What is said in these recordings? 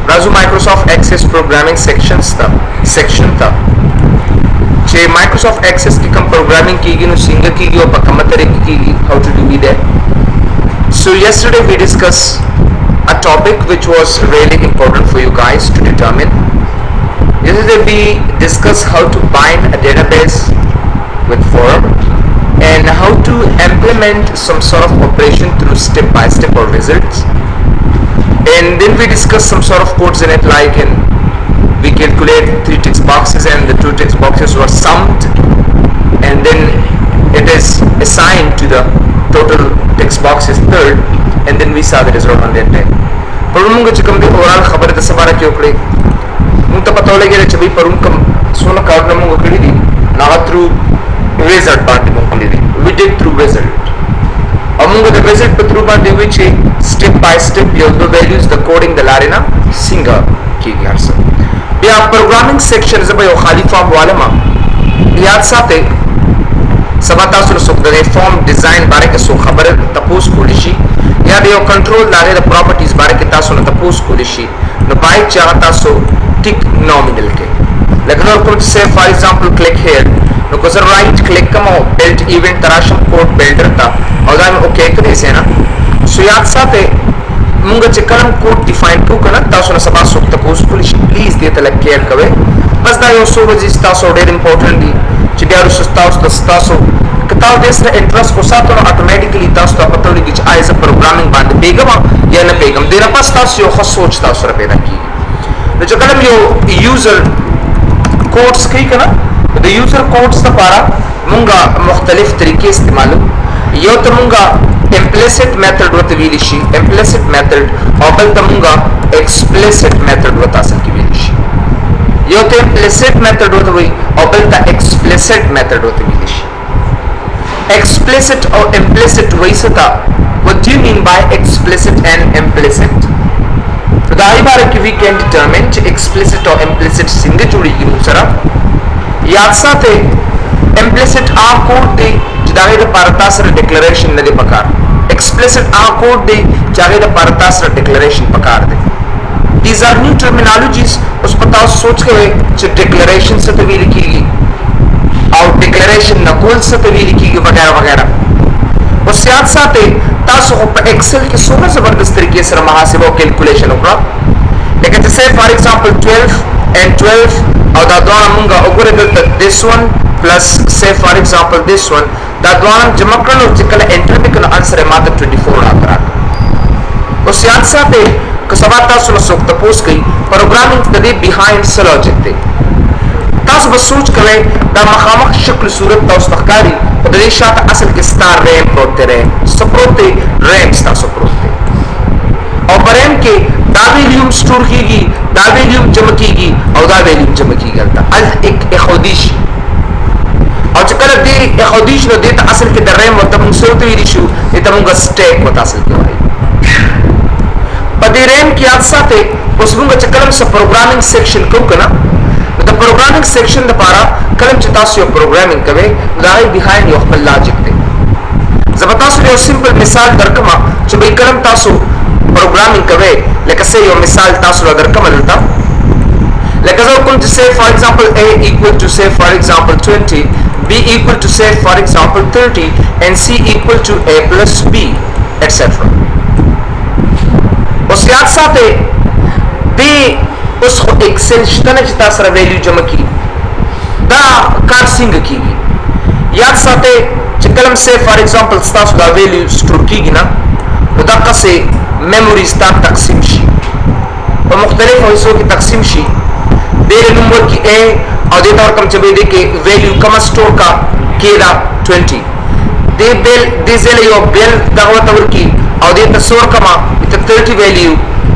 Raju Microsoft Access programming section था जे Microsoft access की कम प्रोग्रामिंग की गई सिंगर की गई और पकम तरीके की गई how to do be that so yesterday we discussed a topic which was really important for you guys to determine. Yesterday we discussed how to bind a database with form and how to implement some sort of operation through step by step or results. And then we discussed some sort of codes in it, like we calculate 3 text boxes and the 2 text boxes were summed and then it is assigned to the total text box is third and then we saw the result on that time. पर उनको चिकम दे ओवरऑल खबर दे सबारा क्यों करे मुंता पता हो लगे चबी पर उनका सोना कार्ड नमो कड़ी दी ना थ्रू result part में कड़ी दी we did through result अब मुंगा the result पर through part they which step by step your the values the coding the लारेना सिंगर की यार सब ये आप प्रोग्रामिंग सेक्शन जब यो खाली फॉर्म वाले मां याद साथे सबता सुन सुखदे फॉर्म डिजाइन बारे के सो खबर तपोस कोलिशी या दे कंट्रोल लागे द प्रॉपर्टीज बारे के तासो न तपोस कोलिशी न बाय चाहता सो टिक नॉमिनल के लेकिन और कुछ से फॉर एग्जांपल क्लिक हियर नो को राइट क्लिक कम बिल्ड इवेंट तराशम कोड बिल्डर था और दाम ओके करे से ना सो याद साथे मुंगा चिकलम कोड डिफाइन को कना तासो न सबा सो तपोस कोलिशी प्लीज दे तलक केयर कवे बस दा यो सो वजी तासो डेर इंपॉर्टेंट दी चिडियारो सुस्तासो कताव देश रे इंटरेस्ट को साथ और ऑटोमेटिकली तासो पता लगी कि एज अ प्रोग्रामिंग बांध बेगम या न बेगम देना पास तासो यो खस सोचता सो पैदा की तो जो कलम यो यूजर कोड्स की कना तो यूजर कोड्स ता पारा मुंगा मुख्तलिफ तरीके इस्तेमाल यो तो मुंगा implicit method वत विलिशी implicit method और बल तमुंगा explicit method वत असल की विलिशी यो तो implicit method वत हुई और बल ता explicit method वत विलिशी explicit और implicit वही सता what do you mean by explicit and implicit तो दाई बारे की we can determine कि explicit और implicit सिंगे जुड़ी की दूसरा याद साथे implicit आ कोड दे जागे द पारतासर डिक्लेरेशन नदे पकार explicit आ कोड दे जागे द पारतासर डिक्लेरेशन पकार दे these are new terminologies उस पता सोच के जो डिक्लेरेशन से तो भी लिखीगी और डिक्लेरेशन नकुल से तो भी लिखीगी वगैरह वगैरह उस याद साथे तासो एक्सेल के सोना जबरदस्त तरीके से महासिबो कैलकुलेशन होगा लेकिन जैसे फॉर एग्जांपल 12 and 12 और दा दोना मुंगा ओगरे दल this one plus say for example this one दा दोना जमा करनो चिकल एंटर में करनो आंसर है मात्र 24 आता है उस याद साथे कसबाता सुनो सोक्ता पोस्ट गई प्रोग्रामिंग तदे बिहाइंड स लॉजिक थे तास बस सोच करे दा मखामक शक्ल सूरत तास तखकारी तदे शात असल के स्टार रैम प्रोते रहे सप्रोते रैम स्टार सप्रोते और बरेम के दा वैल्यूम स्टोर कीगी दा वैल्यूम जमा कीगी और दा वैल्यूम जमा की गलता अल एक खुदिश और चकर दे खुदिश न देता असल के रैम व तम सोते विदिशु ये तमुंगा स्टैक व असल के भाई पदेरेम की याद साथे उसमुंगा चकलम से प्रोग्रामिंग सेक्शन को कना द प्रोग्रामिंग सेक्शन द पारा कलम चितासियो प्रोग्रामिंग कवे लाई बिहाइंड योर लॉजिक दे जबतासो यो सिंपल मिसाल दरकमा जो बे कलम तासो प्रोग्रामिंग कवे लेके से यो मिसाल तासो दरकमा लता लेके जो कुल से for example a equal to say for example 20 b equal to say for example 30 and c equal to a plus b etc उस याद साथे दे उस एक्सेल शतन चिता सर वैल्यू जमा की दा कार सिंग की याद साथे चिकलम से फॉर एग्जांपल स्टाफ दा वैल्यू स्टोर की ना दा कसे मेमोरी स्टार तकसीम शी और मुख्तलिफ हिस्सों की तकसीम शी दे नंबर की ए और दे तौर कम चबे दे के वैल्यू कम स्टोर का केदा 20 दे बेल दे जेले यो बेल दावत और की और दे तसोर कमा 30 वैल्यू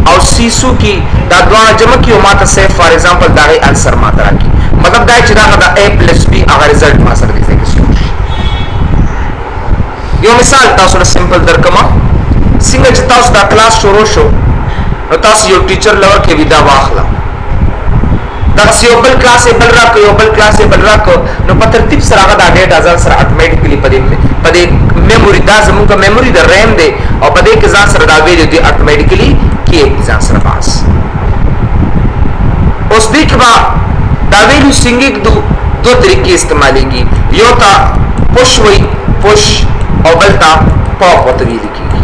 और सीसू की दादवाना जमा की माता से फॉर एग्जांपल दागे आंसर मात्रा की मतलब दाई चिदा दा a plus b अगर रिजल्ट मासर दिसे के यो मिसाल तासो सिंपल दरकमा सिंगल चितास दा क्लास शुरू शो तास यो टीचर लवर के विदा वाखला तास यो बल क्लास ए बल राक नो पतरतीब सरागा दा डेटा जन सर ऑटोमेटिकली पदे मेमोरी दा जमु का मेमोरी दा रैम दे और पदे के जान सर दा वैल्यू दे ऑटोमेटिकली की exam sir pass با دا ویلیو سنگنگ دو طریقے استعمالیږي یو تا پش وی پش او بل تا پاپ وته ویل کیږي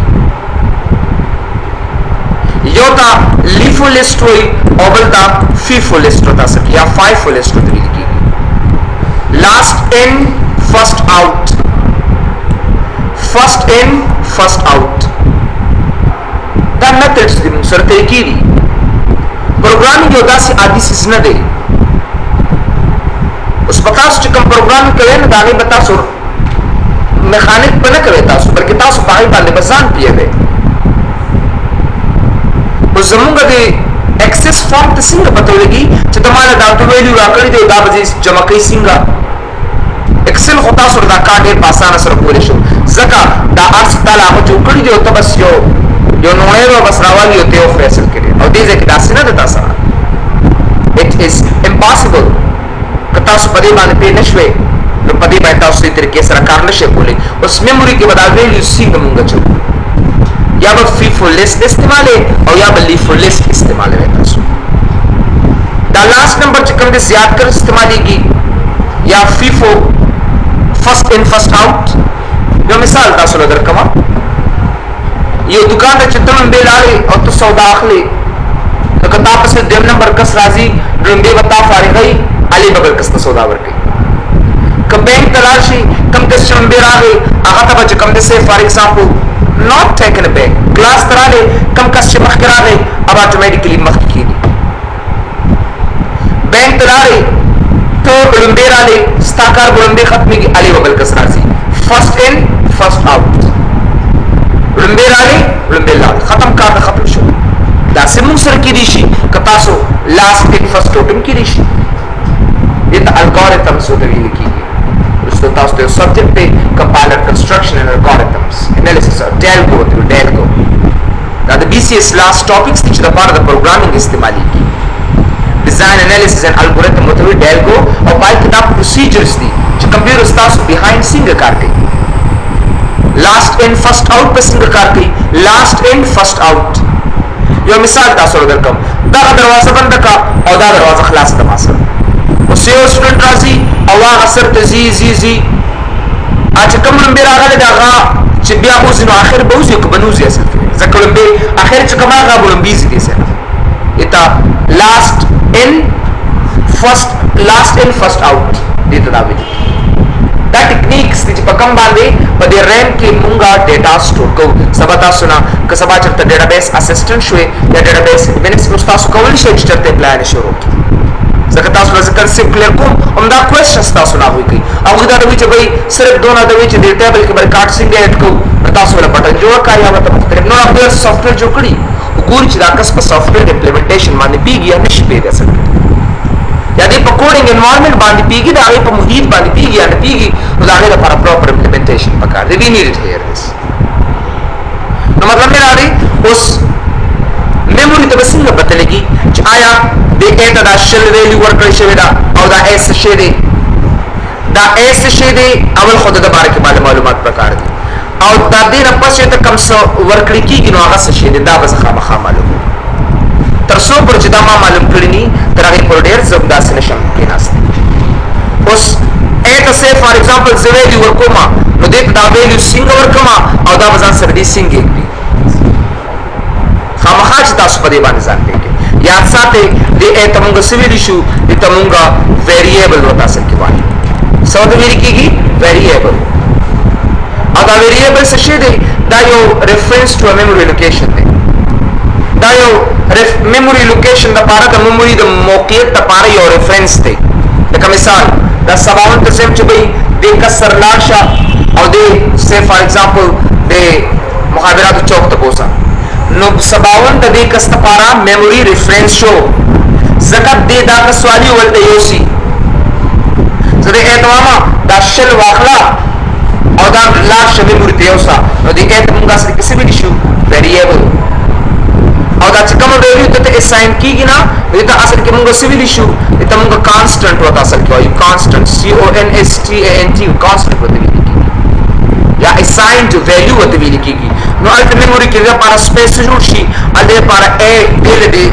یو تا لیفو لسٹ وی او بل تا فیفو لسٹ وتا سکی یا فائفو لسٹ وته ویل کیږي last in first out first in first out دا میتھڈز دي موږ سره طریقې دي پروګرامینګ یو داسې عادي څیز نه دی اوس په تاسو چې کوم پروګرام کوئ نو دا غي به تاسو میخانیک په نه کوي تاسو بلکې تاسو په هغه باندې بزان پیږئ اوس زمونږ د اکسس فارم ته څنګه پته ولګي چې تماله دا ټول ویلیو راکړي دی دا به جمع کوي څنګه اکسل خو تاسو دا کار ډېر په اسانه سره کولی شو ځکه دا ارس تعالی هغه جوړ کړي دی او ته بس یو نوړی به بس راوالي او ته یو فیصل کړي او دې ځای کې داسې نه ده تا سره اټ از امپاسبل که تاسو په دې باندې پوه نه شوئ نو په دې باندې تاسو دې طریقې سره کار نه شئ کولی اوس میموري کې به دا ویلیو څنګه مونږ اچوو یا به فیفو لسٹ استعمالوي او یا به لیفو لسٹ استعمالوي تاسو دا لاست نمبر چې کوم دی زیات کر استعمالیږي یا فیفو فرسٹ ان فرسٹ آؤٹ یو مثال تاسو له درکوم یو دکان ته چې ته لمبې لاړې او ته سودا اخلې نو که تا پسې دویم نمبر کس راځي لمبې به تا فارغوي علي به بل کس ته سودا ورکوي که بینک ته لاړ شي کوم کس چې لمبې راغی هغه ته به چې کوم دی سې فار ایگزامپل not taken a bank کلاس ته راغی کوم کس چې مخکې راغی اب اټومیټیکلی مخکې کېږي بینک ته لاړې ته لمبې راغلې ستا کار به لمبې ختمېږي علي به بل کس راځي فرسٹ ان فرسٹ آؤٹ لمبې راغلې لمبې لاړې ختم کار ته ختم شو داسې موږ سره کېدی شي که تاسو لاست ان فرسٹ آؤټ هم کېدی شي دې ته الګوریتمز ورته ویل کېږي وروسته تاسو ته یو سبجیکټ دی کمپایلر کنسټرکشن اینڈ الګوریتمز انالیسس او ډیلګو دا د بي سي اس لاست ټاپکس دي چې دپاره د پروګرامینګ استعمالیږي ډیزاین انالیسس اینڈ الګوریتم ورته وایي ډیلګو او پای کې دا پروسیجرز دي چې کمپیوټر ستاسو بیهایند څنګه کار کوي لاست ان فرسٹ آؤٹ په څنګه کار کوي لاست ان فرسٹ آؤٹ یو مثال تاسو درکوم دغه دروازه بنده کا او دا دروازه خلاصه ده ما سره اوس یو سټوډنټ راځي او هغه سر ته ځي چې کوم لمبې راغلی د هغه چې بیا اوسي نو آخر به اوسي که به نه اوسي اصل کې ځکه لمبې آخر چې کوم هغه به لمبې ځي دې سره اته لاست ان فرسٹ آؤٹ دې ته دا ویل دا ټیکنیکس دي چې په کوم باندې په دې ریم کې مونږه ډیټا سټور کوو سبا تاسو نه که سبا چېرته ډیټابیس اسسټنټ شوئ یا ډیټابیس ایڈمنسټریټر تاسو کولی شئ چې چېرته اپلای شروع کړئ ځکه تاسو له کنسپټ کلیر کوم همدا کوېسچنز تاسو نه هغوی کوي هغوی دا دوي چې بھائی صرف دونه دوي چې دې ټیبل کې به ریکارډ څنګه ایډ کوو نو تاسو له بټن جوړ کړئ یا ورته مختلف نو هغوی سافټویر جوړ کړي وګوري چې دا کس په سافټویر امپلیمنټیشن باندې پیږي یا نشي پیږي اصل کې یا دې په کوډینګ انوایرنمنټ باندې پیږي د هغې په محیط باندې پیږي یا نه پیږي نو د هغې لپاره پراپر امپلیمنټیشن پکار دی وی نیډ اټ هیر دس نو مطلب مې راغی اوس میموري ته به څنګه پته لګي چې آیا دې اې ته دا شل ویلیو ورکړی شوې ده او دا اې څه شی دی دا اې څه شی دی اول خو د ده باره کې باندې معلومات پکار دي او دا دې نه پس چې ته کوم څه ورکړی کېږي نو هغه څه شی دی دا به زه خامخا معلوموم تر څو پورې چې دا ما معلوم کړي ني تر هغې پورې ډېر زه داسې نشم کېناستی اوس اې ته سې فار ایگزامپل زه ویلیو ورکوم نو دې ته دا ویلیو څنګه ورکړم او دا به ځان سره دې څنګه کړي خامخا چې تاسو په دې باندې ځان پوهېږئ یاد ساتئ دې اې ته مونږ څه ویلی شو دې ته مونږ ویریبل ورته اصل کې وایو څه ورته ویل کېږي ویریبل او دا ویریبل څه شی دی دا یو ریفرنس ټو میموري لوکیشن دی دا یو میموري لوکیشن دپاره د میموري د موقعیت دپاره یو ریفرنس دی لکه مثال دا 57 ته سیم چې بھائی دې کس سره لاړ شه او دې سې فار ایگزامپل دې مخابراتو چوک ته بوځه نو 57 د دې کس دپاره میموري ریفرنس شو ځکه دې دا کس والی ولته یوسي زه دې اې ته وایم دا شل واخله او دا لاړ شه میموري ته یوسه نو دې اې ته مونږ اصل کې څه ویلی شو ویریبل او دا چې کومه ویلیو ته اساین کېږي نه دې ته اصل کې مونږ څه ویلی شو دې ته مونږ کانسټنټ ورته اصل کې وایو کانسټنټ CONSTANT کانسټنټ ورته ویل کېږي یا اساینډ ویلیو ورته ویل کېږي نو هلته میموري کې د لپاره سپیس جوړ شي هلته لپاره ا ډېر دی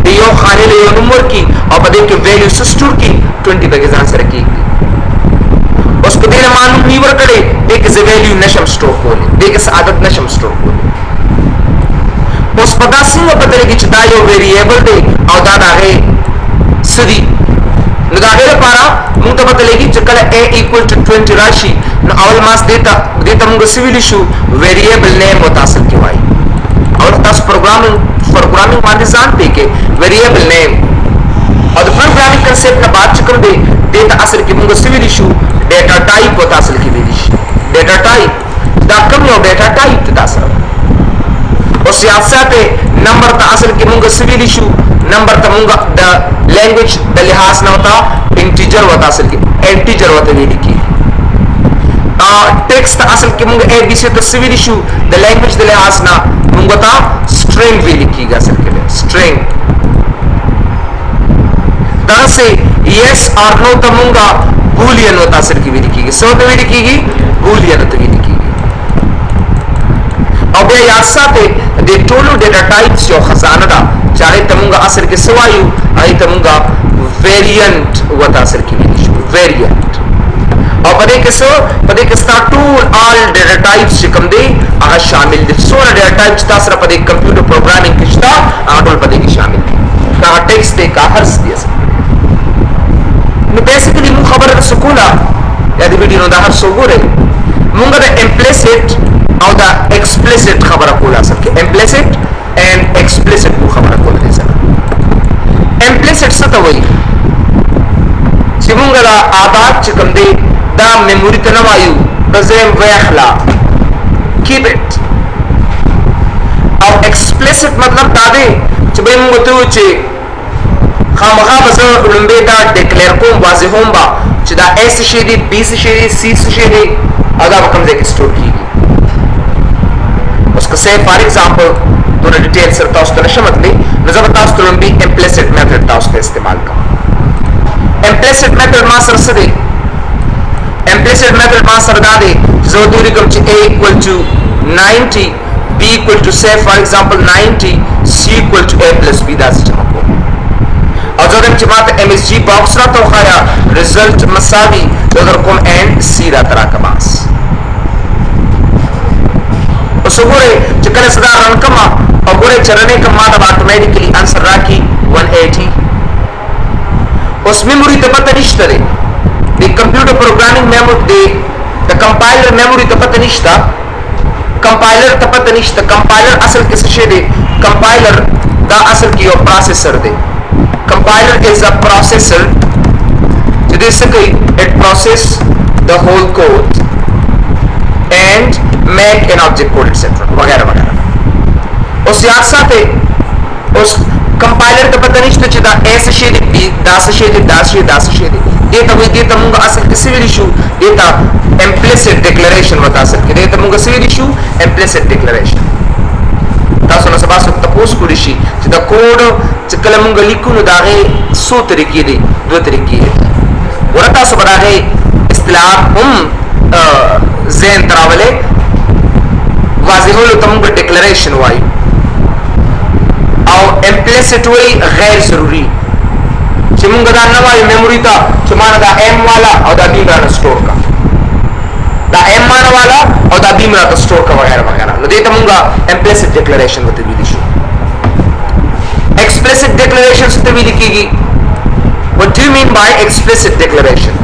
د یو خانې له یو نوم ورکړي او په دې کې ویلیو سټور کی 20 به ځان سره کیږي اوس په دې معلوم نیو ورکړي دې کې ویلیو نشم سټور کولی دې کې عادت نشم سټور کولی اوس په داسې په پته کې چې دا یو ویریبل دی او دا دغه سدي نو دا غیر لپاره موږ ته پته لګي چې کله a equal to 20 راشي نو اول ماس دیتا موږ سویل شو ویریبل نیم متصل کی وای اور تاسو پروګرامینګ باندې ځان پې کې ویریبل نیم او د پروګرامینګ کنسپټ نه بعد چې کوم دی دیتا اصل کې موږ سویل شو ډیټا ټایپ متصل کی ویل شي ډیټا ټایپ دا کوم یو ډیټا ټایپ تاسو اوس یاد ساته نمبر ته اصل کې موږ سویل شو نمبر ته موږ د لینګویج د لحاظ نه وتا انټیجر وتا اصل کې انټیجر وته ویل کی ټیکسټ اصل کې موږ اے بی سی ته سویل شو د لینګویج د لحاظ نه موږ ته سټرینګ ویل کیږي اصل کې سټرینګ دا سه یس اور نو ته موږ بولین وتا اصل کې ویل کیږي سو ته ویل کیږي بولین ته ویل کیږي او بیا یاد ساته د ټولو ډیټا ټایپس یو خزانه ده چاره ته موږ اصل کې سوایو اې ته موږ ویریانت وتا اصل کې ویل شو ویریانت او پدې کې ستا ټول آل ډیټا ټایپس چې کوم دي هغه شامل دي څونه ډیټا ټایپس تاسو سره پدې کمپیوټر پروګرامینګ کې شته هغه ټول پدې کې شامل دي کا ټیکسټ دی کا هر څه دی نو بیسیکلی موږ خبره سکولا یا دې ویډیو نو دا هر څه وګورئ موږ د امپلیسټ او دا ایکسپلیسټ خبره کوله اصل کې امپلیسټ اینڈ ایکسپلیسټ مو خبره کوله دي سره امپلیسټ څه ته وایي چې موږ دا عادت چې کوم دي دا میموري ته نه وایو بزم واخلا کیپ اٹ او ایکسپلیسټ مطلب دا دی چې به موږ ته و چې خامخا بس لمبه دا ډیکلیئر کوم واضحوم با چې دا اس شي دی بی شي دی سی شي دی او دا کوم ځای کې سٹور کیږي اوس که سه فار ایگزامپل دونه ډیټیل سره تاسو ته نشم متلی نو زه به تاسو ته لمبه امپلیسټ میتھډ تاسو ته استعمال کوم امپلیسټ میتھډ ما سره څه دی implicit method ما سره دا دی زه دوی کوم چې a equal to 90 b equal to say for example 90 c equal to a plus b دا څه کوم او زه چې ماته msg box راته وخایا result مساوي زه کوم and c را ترا کماس اوس وګورئ چې کله صدا رن کما او ګورئ چرنه کما دا اتوماتیکلی انسر راکی 180 اوس میموري ته پته نشته دی the computer programming memory the compiler memory ته پته نشته compiler ته پته نشته compiler اصل کې څه شی دی compiler دا اصل کې یو پروسیسر دی compiler is a processor چې دې څه کوي it process the whole code and make an object code etc وغیرہ وغیرہ اوس یاد ساته اوس compiler ته پته نشته چې دا اس شی دی دا څه شی دی دا څه شی دی دیتا وی دیتا مونږ اصل کې سویل شو دیتا implicit declaration وتا اصل کې دیتا مونږ سویل شو implicit declaration تاسو نو سبا څه تاسو کولی شي چې دا کوډ چې کله مونږ لیکو نو دا غي څو طریقې دي دوه طریقې دي ورته تاسو بداغه اصطلاح هم زين تراوله واضحولو ته مونږ declaration وای او implicit وای غیر ضروری چې موږ دا نه وایو میموري ته چې مانه دا ام والا او دا بیم را سٹور کا دا ام مانه والا او دا بیم را سٹور کا وغیرہ وغیرہ نو دې ته موږ امپلیسټ ډیکلیریشن وته ویل شو ایکسپلیسټ ډیکلیریشن څه ته ویل کیږي what do you mean by explicit declaration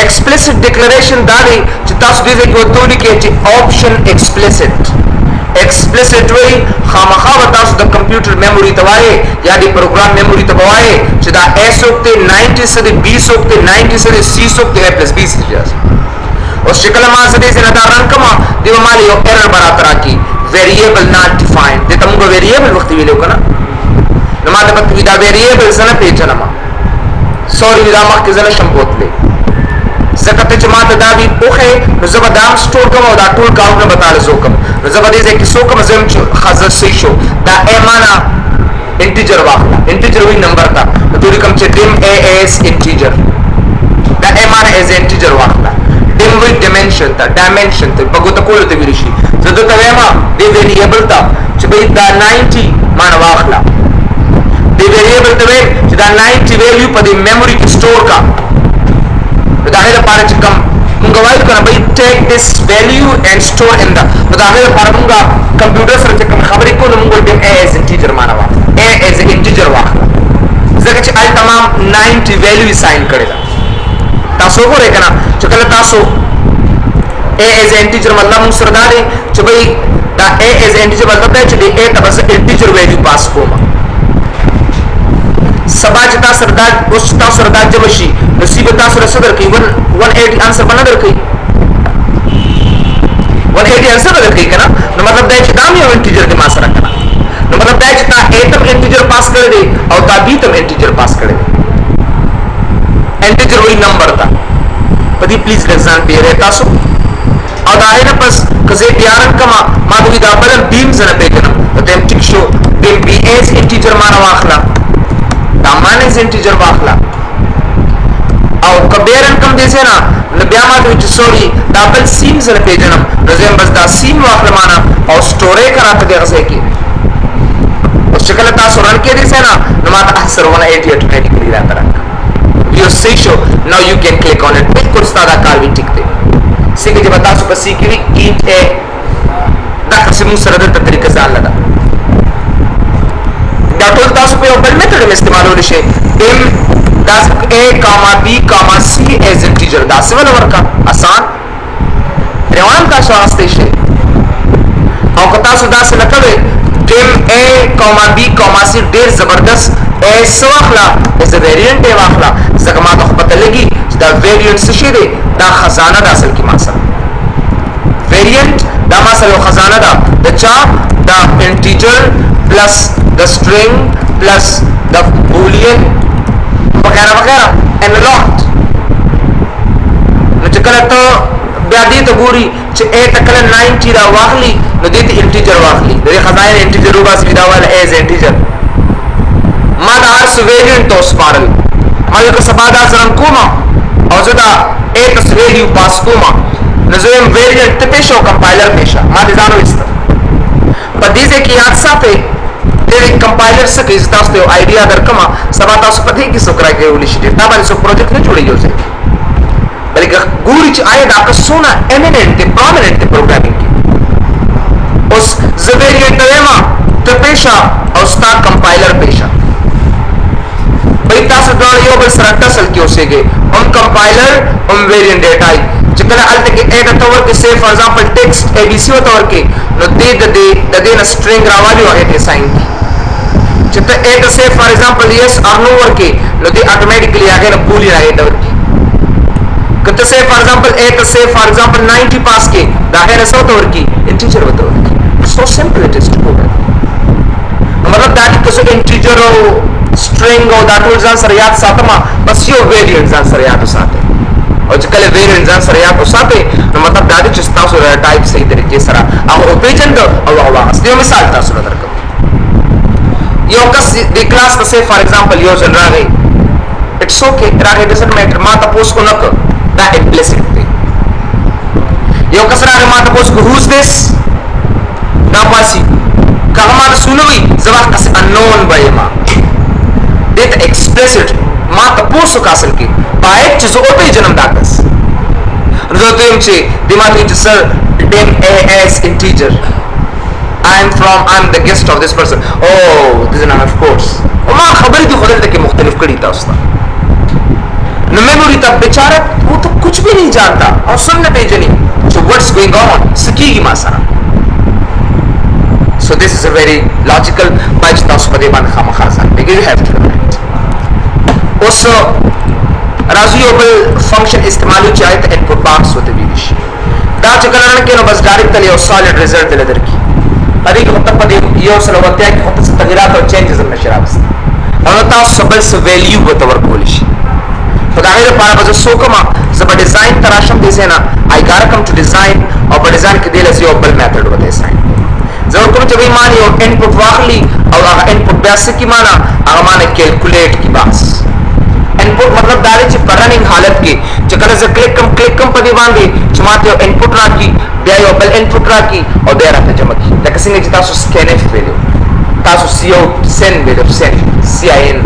explicit declaration دا دی چې تاسو دې کې وته لیکي چې option explicit وی خامخا تاسو د کمپیوټر میموري ته وایي یا د پروګرام میموري ته وایي چې دا اس وکته 90 سره 20 وکته 90 سره 30 وکته a plus b سره اوس چې کله ما سره دې نه دا رن کما دیو مال یو ایرر برابر راکی variable not defined دته موږ variable وخت ویلو کنه نو ما ته پته دا variable سره پیژنم سوري دا مخکې زنه شم بوتلې زکه ته چې ما ته دا وی اوخه نو زه به دا سٹور کوم او دا ټول کاونټ نه بتاله زو کوم نو زه به دې کې سو کوم زم چې خاصه سي شو دا ایمانا انټیجر واخلا انټیجر وی نمبر تا ټول کوم چې dim as انټیجر دا ایمانا as انټیجر واخلا dim وی ډایمنشن تا په ګوت کول ته ویل شي زه ته وایم دی ویریبل تا چې به دا 90 مان واخلا دی ویریبل ته چې دا 90 ویلیو په دې میموري کې سٹور کا دا هغه لپاره چې کوم موږ وایو کنه بھائی ټیک دیس ویلیو اینڈ سٹور ان دا دا هغه لپاره موږ کمپیوټر سره چې کوم خبرې کوو موږ ورته a as انټیجر معنا وا a as انټیجر واخله ځکه چې ال تمام 90 ویلیو ساين کړی دا تاسو وګورئ کنه چې کله تاسو a as انټیجر مطلب موږ سره دا دی چې بھائی دا a as انټیجر مطلب دا چې د a ته بس انټیجر ویلیو پاس کوم سبا چې تاسو سره اوس تاسو سره دا جمع شي نصیب تاسو سره صدر کوي 180 انسر باندې درکې 180 انسر درکې کنه نو مطلب دا چې دا یو انټیجر کې ما سره کنه نو مطلب دا چې تا a تم انټیجر پاس کړی دی او تا b تم انټیجر پاس کړی دی انټیجر وی نمبر تا پدې پلیز ځان پیری تاسو او دا نه پس کزه تیارن کما ما دوی دا بل بیم سره پیژنم ته ټیک شو بیم b as انټیجر ما واخلا دا مانز انټیجر واخلا او کبیرن کم دیسه نا بیا ما دوی چې سوري دا بل سیم سره پیژنم نو بس دا سیم واخلا معنا او سٹورې کراته دغه ځای کې او شکل تاسو رن کې دیسه نا نو ما ته اثر 180 اتوماتیکلی راته راک یو سی شو نو یو کین کلیک آن اٹ بالکل ستاسو کار وی ټیک دی سیګه چې تاسو په سی کې وی ایټ ا دا قسم سره د طریقې ځان لدا دا ټول تاسو په بل میتھډ استعمالول شي ام دا a, b, c as integer دا سیول ورکا آسان روان کا شواسته شي او که تاسو دا څه نکړئ ټیم a, b, c ډیر زبردست اس واخلا از ویریانټ واخلا ځکه ما ته پته لګي چې دا ویریانټ څه شي دی دا خزانه د اصل کې ما سره ویریانټ دا ما سره خزانه ده د چا دا انټیجر پلس د سټرینګ پلس د بولین وغیرہ وغیرہ and a lot نو چې کله ته بیا دې ته ګوري چې a تکله 90 دا واخلي نو دې ته انټیجر واخلي دې خزانه انټیجر وباسي دا والا as انټیجر ما دا ارس ویریانټ تو سپارل ما یو سبا دا سره کومه او زه دا a تس ویلیو پاس کومه نو زه هم ویریانټ ته پېښو کمپایلر پېښه ما دې ځانو است په دې کې یاد ساتئ دې کمپایلر څخه چې تاسو ته آیډیا درکما سبا تاسو په دې کې څو کرای کولی شئ دا باندې څو پروجیکټ نه جوړیږي بلکې ګوري چې آیا دا کسونه امیننت پرومیننت پروګرامینګ کې اوس زه ویریانټ ما ته پېښه او ستا کمپایلر پېښه بې تاسو دا یو بل سره ټسل کې اوسېږي هم کمپایلر هم ویریانټ ډیټا چې کله الته کې اې د تور کې سیف فار ایگزامپل ټیکسټ ا بي سي او تور کې نو دې د دې نه سټرینګ راوالي هغه ته ساين چې ته اې د سیف فار ایگزامپل یس اور نو ورکې نو دې اتوماتیکلی هغه نه بولی راځي دا ورکې کته سیف فار ایگزامپل اې ته سیف فار ایگزامپل 90 پاس کې دا هغه سو تور کې انټیجر وته ورکې سو سمپل اٹ از ټو گو مطلب دا چې انټیجر او سټرینګ او دا ټول ځان سره یاد ساتما بس یو ویریانټ ځان سره یاد وساتئ او چې کله ویریانټ ځان سره یاد وساتئ نو مطلب دا چې تاسو را ټایپ صحیح طریقې سره هغه پیژند او هغه واست یو مثال تاسو درکوم یو کس د کلاس ته فار ایگزامپل یو ځل راغی اټس اوکے راغی ډزنټ میټر ما تاسو کو نه دا امپلیسیټ دی یو کس راغی ما تاسو کو هوز دیس دا پاسي کله ما سنوي زما کس انون بایما دته ایکسپلیسیټ ما تاسو کاسل کې پای چې زه او په جنم داکس نو ته يم چې دماغ چې سر ډیم as integer I'm the guest of this person oh this is not of course ما خبرې دي خدای ته کې مختلف کړي تاسو ته نو میموری ته بیچاره وہ تو کچھ بھی نہیں جانتا اور سننے پیجنی so what's going on سکیږي ما سره so this is a very logical باج تاسو په دې باندې خامخا ځان you have to know it اوس راځي یو بل فنکشن استعمالو چې آیت انپوټ باکس وته ویل شي دا چې کله نه کینو بس ډایرکټ یو سالید ریزلټ دلته درکې پدې کې مطلب پدې یو سره وته کې مطلب تغیرات او چینجز هم نشي راوستي او تاسو بل څه ویلیو به تور کول شي په دا غیر په اړه څه کومه زبر ډیزاین تراشم دي سینا I gotta come to design او په ډیزاین کې دلته یو بل میتھډ وته ساين زه کوم چې وی معنی یو انپوټ واخلي او هغه انپوټ بیا څه کی معنی هغه معنی کیلکولیټ کی بس انپوټ مطلب دا دی چې پرننګ حالت کې چې کله زه کلیک کم په دې باندې چې ماته یو انپوټ راکړي بیا یو بل انپوټ راکړي او بیا راته جمع کړي لکه څنګه چې تاسو سکین اف ویلو تاسو سی او سن ویلو سن سی آی ان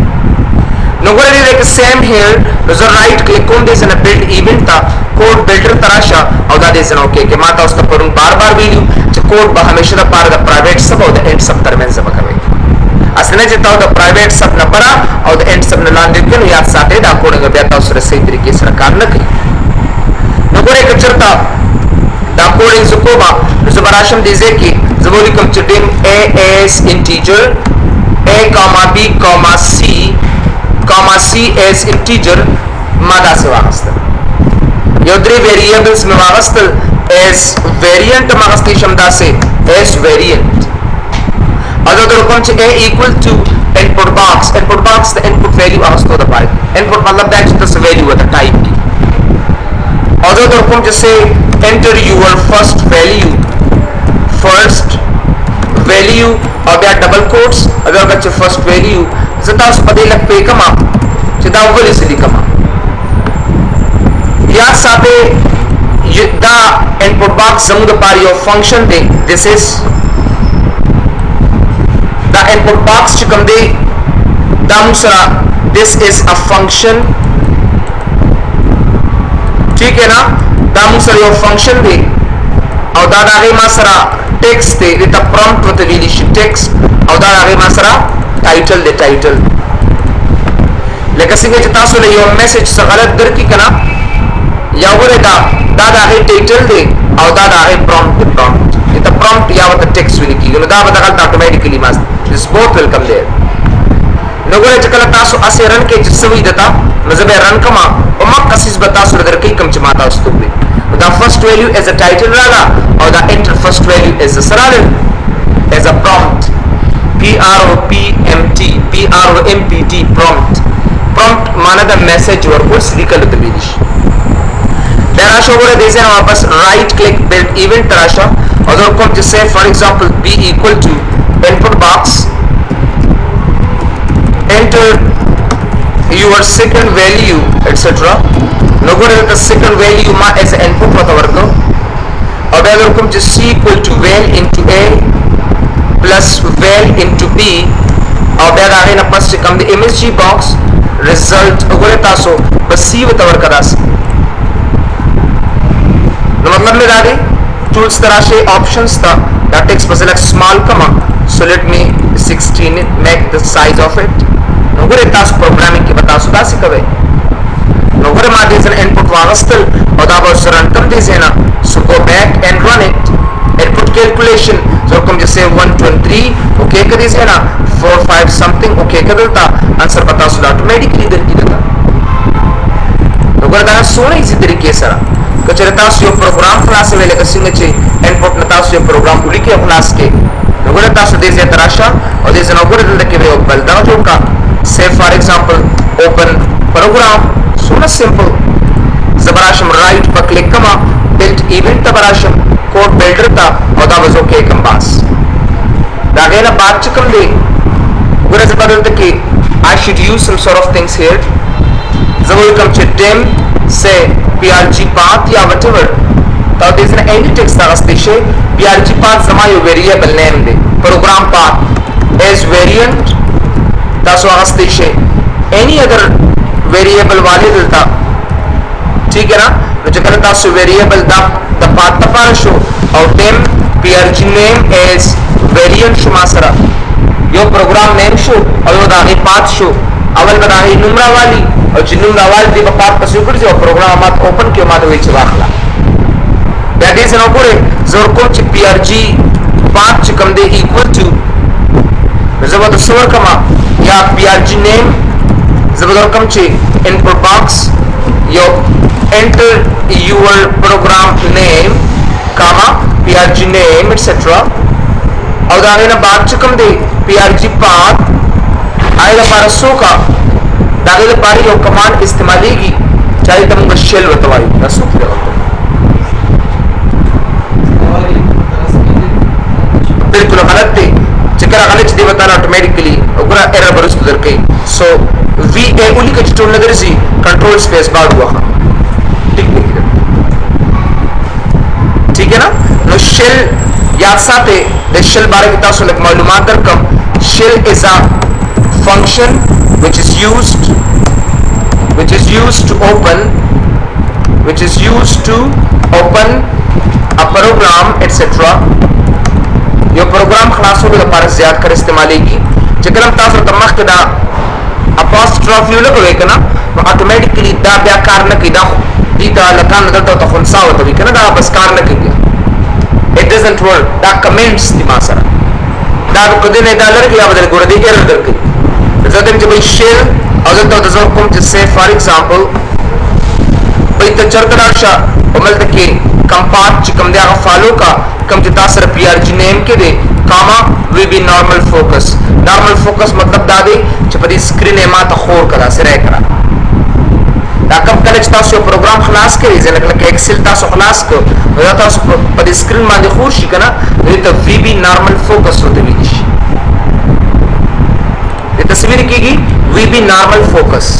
نو ګورئ لکه سیم هیر زه رائټ کلیک کوم دې زنه بلډ ایونت تا کوډ بلډر تراشه او دا دې زنه اوکې کې ما تاسو ته پرون بار ویلو چې کوډ به همیشه د پاره د پرایویټ سب او د انډ سب ترمنځ به کوي اصله چې تاسو د پرایویټ سب نه پره او د انډ سب نه لاندې کړو یاد ساتئ دا کوډ بیا تاسو سره صحیح طریقې سره کار نه کوي نو ګورئ که چرته دا کوډینګ زکوبا زه براشم دې ځکه زه ولیکم کوم چې ډیم a as integer a comma b comma c as integer ما دا څه واغستل یو درې ویریبلز مې واغستل as variant ما غستې شم دا څه as variant او دا کوم چې a equal to input box د input value واغستو د پاره input مطلب دا چې تاسو value وته ټایپ کی او دا کوم چې say enter your first value او بیا ډبل کوټس اگر چې فرست ویلیو زتا اوس په دې لک په کما چې دا ولې سړي کما یا ساته دا انپټ باکس زموږ لپاره یو فنکشن دی this is دا انپټ باکس چې کوم دی دا موږ سره this is a function ٹھیک ہے نا دا موږ سره یو فنکشن دی او دا هغه ما سره ټیکسټ دی د پرومپټ وته ویلی شي ټیکسټ او دا هغه ما سره ټایټل دی ټایټل لکه څنګه چې تاسو له یو میسج څخه غلط درکې کنا یا وره دا هغه ټایټل دی او دا هغه پرومپټ د پرومپټ یا وته ټیکسټ ویل کیږي نو دا به غلط اتوماتیکلی ماست this both will come there نو ګورئ چې کله تاسو اسې رن کې چې سوي دتا مزه به رن کما او ما کسیز به تاسو درکې کوم چې ما تاسو ته وي the first value as a title raga or the enter first value as a sarale as a prompt prompt mana the message or course likal the vidish then asho gore dese na wapas right click build event tarasha other come to say for example b equal to input box enter your second value etc no go to the second value ma as input wata warko or then come to c equal to val into a plus val into b or then again pas come the img box result ogore taso bas c wata warka das no matlab me dadi tools tarashe options ta that takes was like small comma so let me 16 make the size of it no gore taso programming ki bata so das kave no gore ma this an input wagastal or da was run come this na so go back and run it input calculation so come just say 123 okay कर दिस है ना 45 something okay कर देता आंसर बता so automatically इधर की देता तो gore da सोने इसी तरीके से कचरे तास यो प्रोग्राम क्लास में लेकर सिंह चे इनपुट न तास यो प्रोग्राम पूरी के क्लास के no gore तास दे से तराशा और दे no gore दे के वे बलदा जो का say for example open program so simple zabarasham right पर क्लिक कमा build event tabarasham code builder ta और दा was okay कम पास दागे ना बात चुकम दे gore जबरदस्त कि I should use some sort of things here जबोल कम चे dim say prg path या whatever तो this is any text तागस्तेशे prg path जमा यो variable name दे program path as variant तासो तागस्तेशे any other variable वाले देता ठीक है ना तो जो करता सो वेरिएबल द पाथ तपार शो और टेम prg name as variant show मासरा यो प्रोग्राम नेम शो और यो दागे पाथ शो अवल बताए नुमरा वाली और जिनुमरा वाली दे पाथ पसुकर जो प्रोग्राम मत ओपन के मत वेच वाखला दैट इज नो पूरे जोर को prg पाथ चिकम दे इक्वल टू जब तो सोर कमा या prg name जब कम चे input box yo enter your program name comma prg name etc और दागे ना बात चुकम दे prg path आएगा पारा सो का दागे ले पारी यो कमांड इस्तेमालेगी चाहे तुम शेल बतावाई रसो फिर बिल्कुल गलत थे चक्कर गलत दे बताना ऑटोमेटिकली ओकरा एरर बरस गुजर के सो va उली के टोल नगर जी कंट्रोल स्पेस बार हुआ ठीक है ना नो शेल या साथे द शेल बारे की तासो लग मालूमात दरकम shell is a function which is used which is used to open a program etc. यो प्रोग्राम खलासो के लपार ज्यादा कर इस्तेमालेगी जकरम तासो तमख के दा apostrophe यो लगवे कना तो ऑटोमेटिकली दा ब्या कार न की दा दीता लकान न तो खनसा होता भी कना दा बस कार न की it doesn't work दा कमेंट्स दिमासरा दा कदे ने दा लर के बदल गोर दे एरर कर के जदम जब शेल अगर तो दजो कुम जिससे फॉर एग्जांपल भाई तो चरतराशा अमल तक कंपार्ट चिकम दे आगा फॉलो का कम जिता सर पीआरजी नेम के दे कामा वी बी नॉर्मल फोकस मतलब दादे चपदी स्क्रीन एमा तो खोर करा से रह करा दाकम कलेक्ट तासो प्रोग्राम खलास के रीजन लक एक्सेल तासो खलास को वदा तासो पदी स्क्रीन मा दे खोर शिकना तो वी बी नॉर्मल फोकस होते भी ये तस्वीर कीगी वी बी नॉर्मल फोकस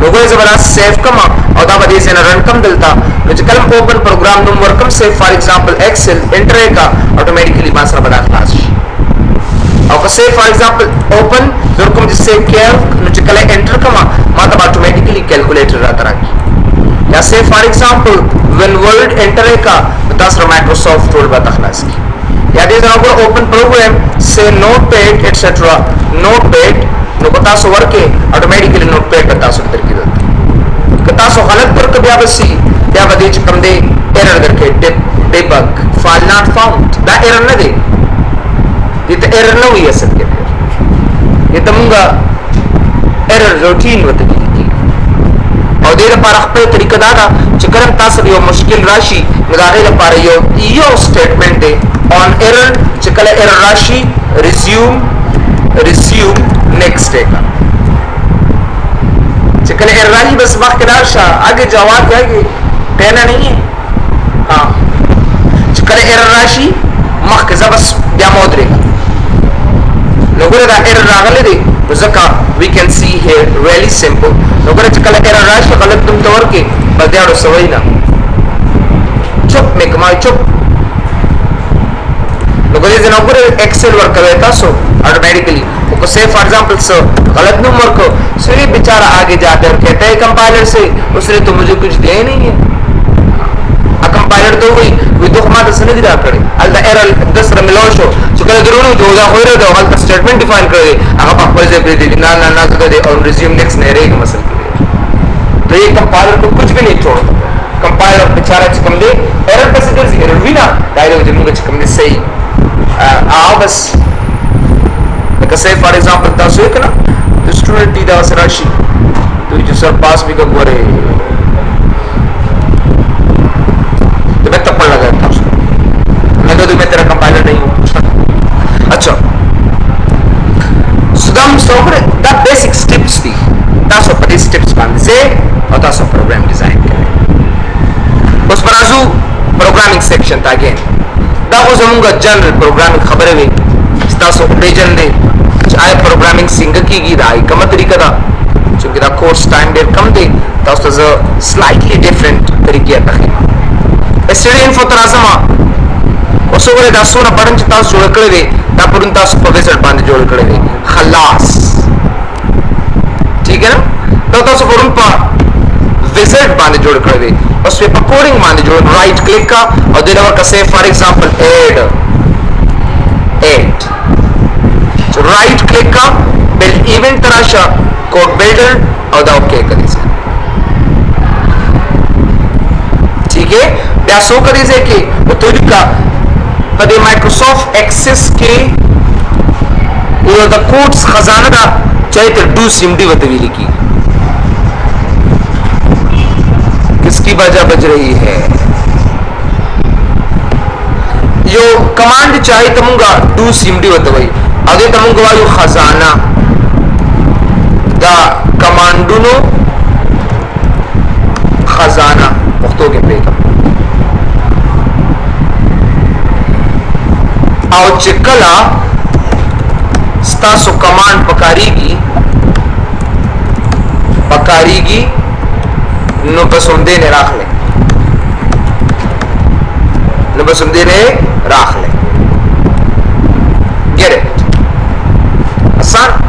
लोगों से बड़ा सेव कम और दा बदी से न रन कम दिलता जो कलम ओपन प्रोग्राम नुम वर्कम से फॉर एग्जांपल एक्सेल एंटर का ऑटोमेटिकली मासरा बड़ा क्लास और से फॉर एग्जांपल ओपन जरकम जिससे कैल जो कले एंटर कमा मतलब ऑटोमेटिकली कैलकुलेटर रहता रही या से for example when word enter का बतास माइक्रोसॉफ्ट टूल बता क्लास की या दे जरा ओपन प्रोग्राम से नोटपैड एटसेट्रा नोटपैड नो बतासो वर्क ऑटोमेटिकली नोटपैड बतासो तरकी कतासो गलत पर कभी आबसी या बदे कम दे एरर करके डिबग फाइल नॉट फाउंड दा एरर न दे ये तो एरर न हुई असल के ये तमुंगा एरर रूटीन वत की और देर पर अखपे तरीका दादा चकरम तासर यो मुश्किल राशि निगाहे पर यो स्टेटमेंट है ऑन एरर चकले एरर राशि रिज्यूम नेक्स्ट डे का चकले एरर राशि बस वक्त राशा आगे जवाब क्या है कहना नहीं है हाँ चकले एरर राशि मख के बस या मोदरेगा लोगों ने एरर रागले दे तो जका we can see here really simple लोगों ने चकले एरर राशि गलत तुम तोड़ के बदियारो सवई ना चुप में कमाई चुप लोगों ने जनों एक्सेल वर्क करता सो ऑटोमेटिकली को से फॉर एग्जांपल सो गलत नंबर को सो ये बेचारा आगे जाकर कहता है कंपाइलर से उसने तो मुझे कुछ दिया ही नहीं है आ कंपाइलर तो वही दुख माता से नहीं दिया करे अल्लाह एरर 10 रमिलोशो जो कल जरूर जो जा हो रहा है हल्का स्टेटमेंट डिफाइन कर दे आगे पापा से दे दे ना ना ना कर दे और रिज्यूम नेक्स्ट नहीं रहेगा मसल के तो ये कंपाइलर को कुछ भी नहीं छोड़ता कंपाइलर बेचारा चिकम दे एरर पैसेंजर एरर भी ना डायरेक्ट जमुन का चिकम दे सही आओ बस like say for example तासो एक ना the student दी दास राशि तो जो सर पास भी का बोरे तो मैं तब पढ़ लगा था मैं तो मैं तेरा कंपाइलर नहीं हूँ अच्छा सुदाम सोकरे द बेसिक स्टेप्स थी तासो पति स्टेप्स बांध से और तासो प्रोग्राम डिजाइन करे उस पर आजू प्रोग्रामिंग सेक्शन था अगेन दा वो जमुंगा जनरल प्रोग्रामिंग खबर है तासो बेजन दे आए प्रोग्रामिंग सिंग की गी दाई कम तरीका दा क्योंकि दा कोर्स टाइम देर कम दे तासो ज स्लाइटली डिफरेंट तरीके तखिमा एसडी इन्फो तरासमा ओसोरे दा सोना बड़न तास जोड़ करे दे दा पुरन तास प्रोफेसर बांध जोड़ करे दे खलास ठीक है ना तो तासो पुरन पा विजिट बांध जोड़ करे दे उस पे कोडिंग बांध जोड़ राइट क्लिक का और देन और का से फॉर एग्जांपल ऐड तो राइट क्लिक का बिल्ड इवेंट तराशा कोड बिल्डर और दा ओके करी से ठीक है या सो करी से कि वो तो का पदे माइक्रोसॉफ्ट एक्सेस के वो द कोड्स खजाना दा चाहे तो डू सिमडी वतवी लिखी किसकी वजह बज रही है यो कमांड चाहे तमुंगा डू सिमडी वतवई अगे तमुंगा वायु खजाना दा कमांडुनो खजाना पख्तो के पे आओ चिकला स्तासो कमांड पकारीगी नो पसंदे ने राख ले नो पसंदे ने राख ले गेट इट आसान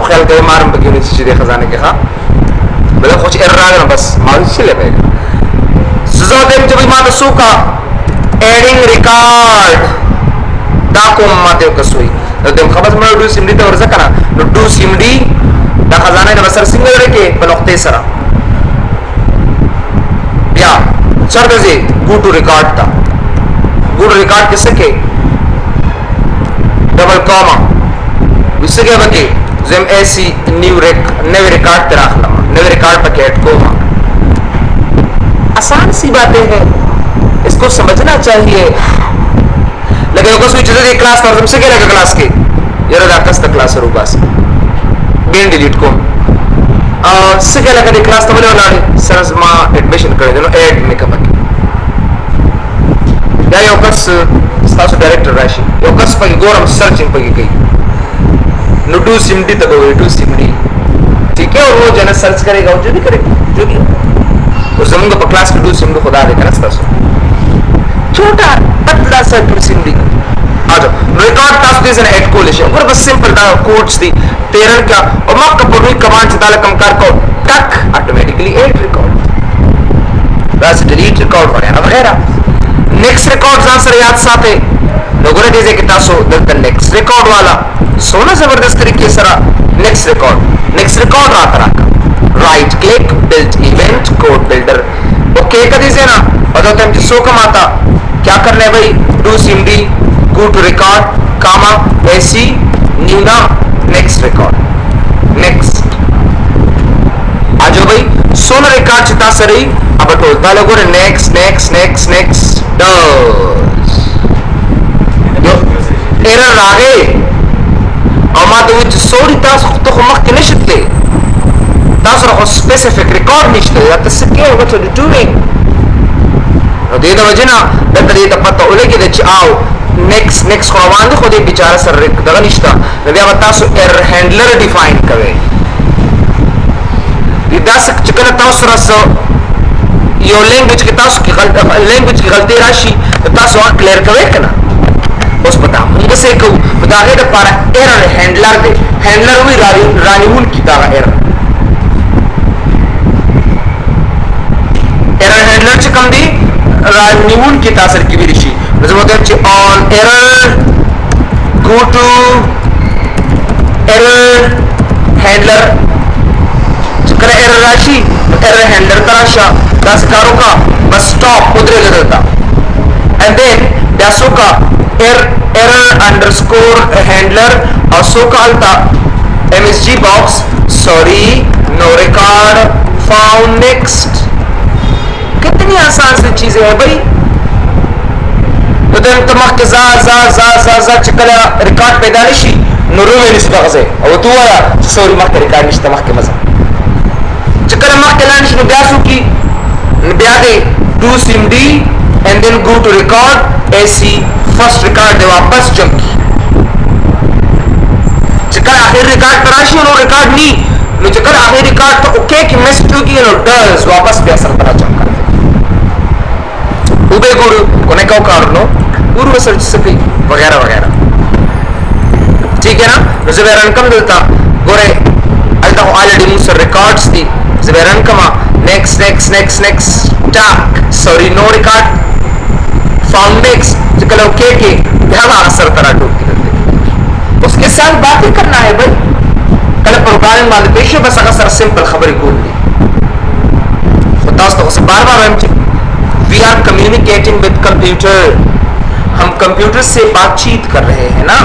خیال کوي مارم پکې نه چې د خزانه کې ښا بل خو چې راغله بس ما چې لبه سزا دې چې ما د سوکا ایډینګ ریکارډ دا کوم ماته کوي د خبر مې ډو سیم ډي ته ورځ کنه نو ډو سیم ډي دا خزانه د بسر څنګه لري کې په نقطې سره بیا چرته زی گو ټو ریکارډ تا گو ټو ریکارډ کیسه کې ډبل کاما وسګه بکی زم ایسی نیو ریکارڈ تراخلا نیو ریکارڈ پہ ایڈ کوما आसान सी बातें हैं इसको समझना चाहिए लेकिन उसको स्विच दे क्लास पर तुमसे क्या लगा क्लास के यार दाकस तक क्लास रो बस गेन डिलीट को से क्या लगा क्लास तो बोले वाला सरस मां एडमिशन कर देनो ऐड में कब या योकस स्टाफ डायरेक्टर राशि योकस पर गोरम सर्चिंग पर गई नो टू सिमडी तक हो टू सिमडी ठीक है और वो जन सर्च करेगा जो भी करेगा जो भी और जमूंगा पर क्लास में टू सिमडी खुदा दे करस्ता सो छोटा पतला सा टू सिमडी आ जाओ रिकॉर्ड टास्क दिस एन एड कोलेशन और बस सिंपल दा कोड्स दी तेरन का और मक पर भी कमांड से ताले कम कर को टक ऑटोमेटिकली एड रिकॉर्ड बस डिलीट रिकॉर्ड वगैरह नेक्स्ट रिकॉर्ड आंसर याद साथे लोगों ने दीजिए कि तासो द नेक्स्ट रिकॉर्ड वाला सोना जबरदस्त तरीके से नेक्स्ट रिकॉर्ड आता रहा right click build event code builder okay कर दीजिए ना और तो हम जिसो कम आता क्या करना है भाई डू सिमडी गो टू रिकॉर्ड कामा ऐसी न्यूना नेक्स्ट रिकॉर्ड नेक्स्ट आज भाई सोना रिकॉर्ड चिता सरी अब टोलता लोगों ने नेक्स्ट नेक्स्ट नेक्स्ट नेक्स्ट डज एरर आ गए और मां तो सोरी तास तो मख के नशते तास रो स्पेसिफिक रिकॉर्ड नशते या तसके व्हाट यू डूइंग और दे दो वजना दे तो पता ओले के च आओ नेक्स्ट खवांद खुद बेचारा सर दगा नशता नबिया बतासो एरर हैंडलर डिफाइन करे दिदास चकन तास रस यो लैंग्वेज की गलती राशि तास वहां क्लियर करे कना बस पता मुझे से को बतागे तो पारा एरर हैंडलर दे हैंडलर हुई रानीवुल की दागा एरर हैंडलर च कम दी रानीवुल की तासर की भी ऋषि मतलब होते हैं on error go to error handler चक्कर एरर राशि एरर हैंडलर तराशा दस कारों का बस स्टॉप उधर देता एंड देन दासों का error underscore handler और so called the msg box sorry no record found next कितनी आसान सी चीजें है भाई तो देन तमक के जा चकला रिकॉर्ड पैदाइशी नूरू में निस्बत से और तू आया सॉरी मक रिकॉर्ड निश्ता मक के मजा चकला मक के लानिश नु गासु की ब्यादे डू सिमडी and then go to record AC first record दे वापस जंप की चक्कर आखिर रिकॉर्ड तराशी नो रिकॉर्ड नहीं नो चक्कर आखिर रिकॉर्ड तो ओके कि मैसेज टू की नो डज वापस भी असर तरा जंप कर उबे गुरु कोने का कर नो गुरु सर्च से भी वगैरह वगैरह ठीक है ना जबरन कम देता गोरे अलता ऑलरेडी मुझसे रिकॉर्ड्स दी जबरन कमा next टाक sorry no record found next चलो ओके के ध्यान असर तरह टूटती रहती उसके साथ बात ही करना है भाई कल प्रोग्रामिंग वाले पेशे बस अगर सिंपल खबर ही बोल दी बताओ तो बार हम we are communicating with computer हम कंप्यूटर से बातचीत कर रहे हैं ना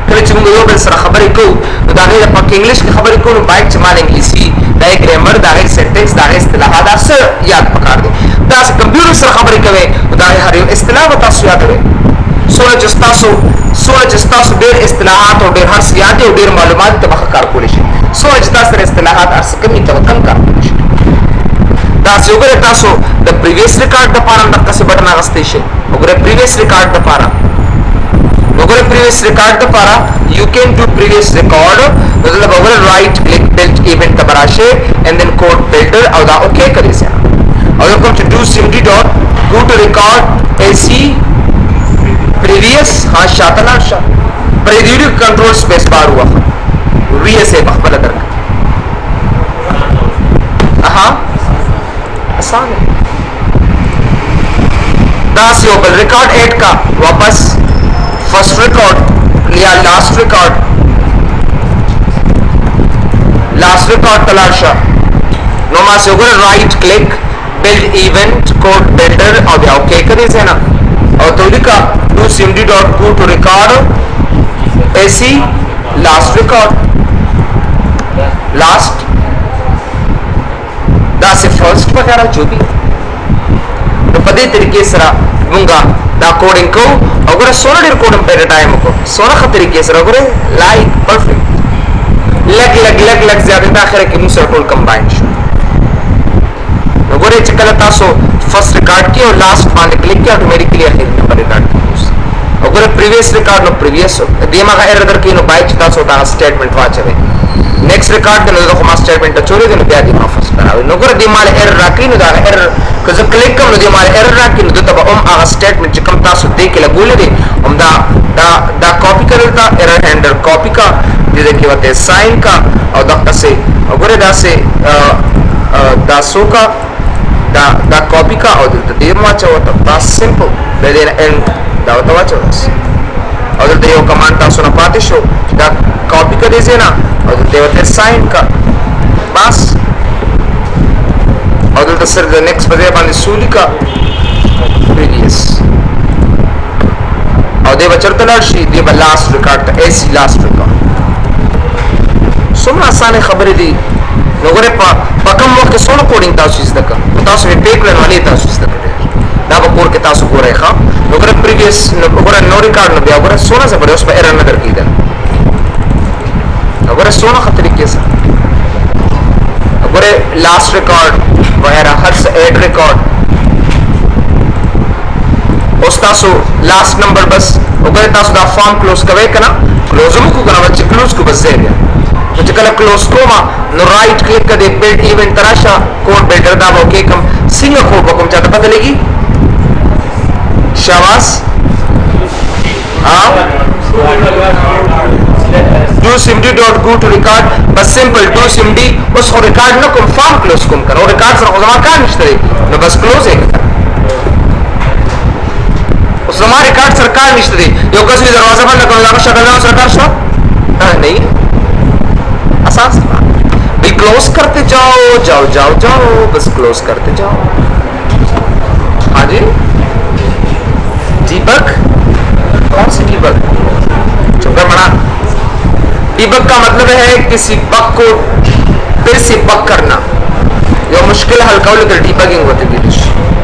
कल चुंगो यो बल सर खबर को दागे पक इंग्लिश की खबर को बाइक चमाल इंग्लिशी दागे ग्रामर दागे सेंटेंस दागे इस्तिलाहात से याद पकड़ दे दास कंप्यूटर सर खबर कवे दागे हर इस्तिलाह बता याद रहे सोलह जस्तासो डेर इस्तिलाहात और डेर हर सियाते और डेर मालूमात तबख कैलकुलेशन सोलह जस्तासो इस्तिलाहात अर्स कमी तवकम कैलकुलेशन दास योगरे तासो द प्रीवियस रिकॉर्ड द पारा तक से बटन आगस्टेशन ओगरे प्रीवियस रिकॉर्ड द पारा you can do previous record मतलब अगर right click build event तबराशे and then code builder और दा ओके कर दिया और जब हम do simply dot go to record AC previous हाँ शातला शा प्रीव्यू कंट्रोल स्पेस बार हुआ وی سے بخبل درک آسان ہے دا سی اوپر ریکارڈ ایڈ کا واپس فرسٹ ریکارڈ لیا لاسٹ ریکارڈ تلاشا نو ما سے اوپر رائٹ کلک بلڈ ایونٹ کوڈ بلڈر اور بیا اوکے کری سے نا اور تو لکھا do cmd.go to record ac last record last دا سے فرسٹ وغیرہ جو بھی تو پدې طریقې سره مونږه دا کوډینګ کو او ګره سونه ډیر کوډم په ټایم کو سونه خطر طریقې سره ګره لایک پرفیکټ لګ زیاده د اخره کې موږ سره ټول کمباین شو نو ګره چې کله تاسو فرست ریکارډ کې او لاست باندې کلیک کې اتوماتیکلی اخر نمبر ریکارډ کیږي او ګره پریویس ریکارډ نو پریویس دیمه ایرر درکې نو بای چې تاسو دا سټیټمنټ واچوي نیکسٹ ریکارڈ نو دغه ما سټیټمنټ چوري دی نو بیا دې ما فرست راوي نو ګره دې مال ایرر راکې نو دا ایرر که زه کلیک کوم نو دې مال ایرر راکې نو دته به هغه سټیټمنټ چې کوم تاسو دې کې لګولې دي هم دا کاپی کړل تا ایرر هینډل کاپی کا دې کې وته ساين کا او دغه سه وګوره دا سه دا سو کا دا کاپی کا او دې ما چوته دا سمپل دې ان دا وته واچوس او دلته یو کمانډ تاسو نه پاتې شو دا کاپی کړئ زینا او دلته وته ساين کا بس او دلته سر د نیکسټ په ځای باندې سولي کا پریویس او دې بچرته لار شي دې بل لاست ریکارډ ته ایسی لاست ریکارډ څومره اسانه خبره دي نو ګوره په کوم وخت کې څونه کوډینګ تاسو زده کړئ تاسو په پیکلن ولې تاسو زده کړئ دا به کور کې تاسو ګورئ ښا نو ګوره پریویس نو ګوره نو ریکارډ نو بیا ګوره څونه څه اوس په ایرر نه درکېدل ګوره څونه خطرې کې سره ګوره لاست ریکارډ وغیرہ ہر سے ایڈ ریکارڈ اوس تاسو لاست نمبر بس وګورئ تاسو دا فارم کلوز کوئ کنه کلوز مو کو کنه چې کلوز کو بس ځای بیا چې کله کلوز کوما نو رائٹ کلک کړئ بلډ ایونت تراشا کوډ بلډر دا اوکے کوم څنګه کوډ وکم چاته پته لګي شاباش do cmd.go to record بس سمپل do cmd اوس خو ریکارډ نه کوم فارم کلوز کوم کنه او ریکارډ سره خو زما کار نشته نو بس کلوز یې اوس زما ریکارډ سره کار نشته دی یو کس وی دروازه بند کړو دا شکل نو سره کار شو नहीं आसान भी क्लोज करते जाओ बस क्लोज करते जाओ हाँ जी डीबग कौन सी डीबग चुप बड़ा डीबग का मतलब है किसी बग को फिर से बग करना जो मुश्किल हल कर डीबगिंग होती है